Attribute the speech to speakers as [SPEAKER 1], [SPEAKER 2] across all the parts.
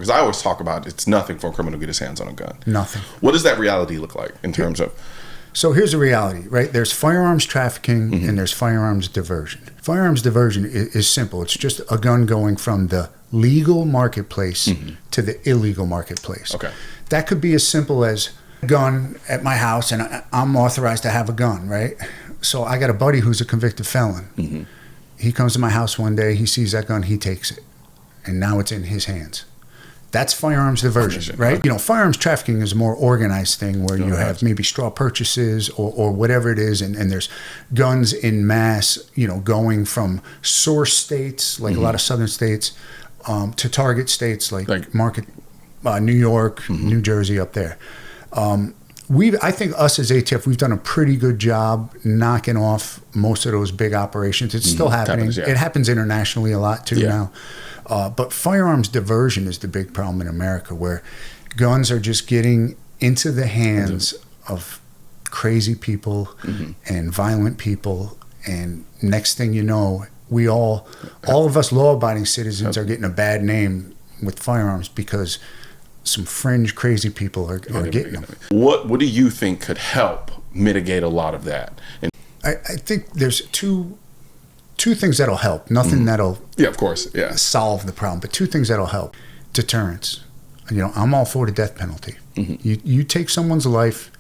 [SPEAKER 1] Because I always talk about it's nothing for a criminal to get his hands on a gun.
[SPEAKER 2] Nothing.
[SPEAKER 1] What does that reality look like in terms of?
[SPEAKER 2] So here's the reality, right? There's firearms trafficking and there's firearms diversion. Firearms diversion is simple. It's just a gun going from the legal marketplace to the illegal marketplace.
[SPEAKER 1] Okay.
[SPEAKER 2] That could be as simple as a gun at my house, and I'm authorized to have a gun, right? So I got a buddy who's a convicted felon. He comes to my house one day, he sees that gun, he takes it, and now it's in his hands. That's firearms diversion, right? You know, firearms trafficking is a more organized thing where you have maybe straw purchases or whatever it is, and there's guns in mass, you know, going from source states, like a lot of southern states, to target states like New York, New Jersey up there. I think us as ATF, we've done a pretty good job knocking off most of those big operations. It's still happening. It happens internationally a lot too now. But firearms diversion is the big problem in America, where guns are just getting into the hands of crazy people and violent people. And next thing you know, all of us law-abiding citizens are getting a bad name with firearms because some fringe crazy people are getting them.
[SPEAKER 1] What do you think could help mitigate a lot of that? And
[SPEAKER 2] I think there's two things that'll help. Nothing that'll
[SPEAKER 1] of course,
[SPEAKER 2] solve the problem, but two things that'll help. Deterrence. You know, I'm all for the death penalty. You take someone's life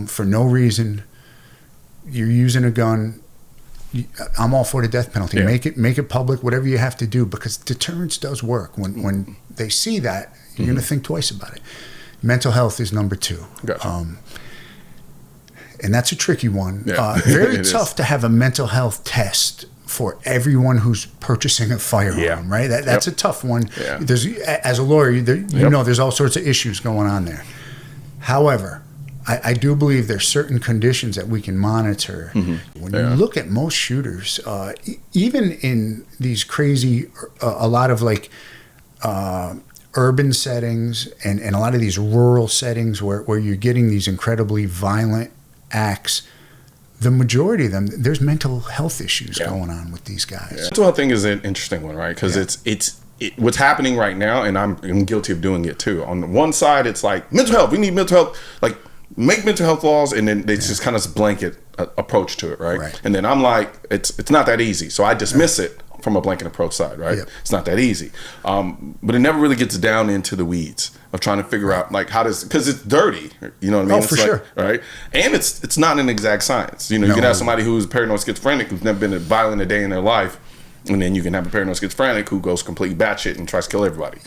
[SPEAKER 2] for no reason. You're using a gun. I'm all for the death penalty. Make it public, whatever you have to do, because deterrence does work. When they see that, you're going to think twice about it. Mental health is number two.
[SPEAKER 1] Gotcha.
[SPEAKER 2] And that's a tricky one. Very tough to have a mental health test for everyone who's purchasing a firearm, right? That's a tough one. There's, as a lawyer, you know there's all sorts of issues going on there. However, I do believe there's certain conditions that we can monitor. When you look at most shooters, even in these crazy, a lot of like urban settings and a lot of these rural settings where you're getting these incredibly violent acts, the majority of them, there's mental health issues going on with these guys.
[SPEAKER 1] Mental health thing is an interesting one, right? Because it's what's happening right now, and I'm guilty of doing it too. On the one side, it's like mental health. We need mental health. Like make mental health laws, and then it's just kind of this blanket approach to it, right? And then I'm like, it's not that easy, so I dismiss it from a blanket approach side, right? It's not that easy, but it never really gets down into the weeds of trying to figure out like because it's dirty, you know what I mean?
[SPEAKER 2] Oh, for sure,
[SPEAKER 1] right? And it's not an exact science. You know, you can have somebody who's paranoid schizophrenic who's never been violent a day in their life, and then you can have a paranoid schizophrenic who goes completely batshit and tries to kill everybody.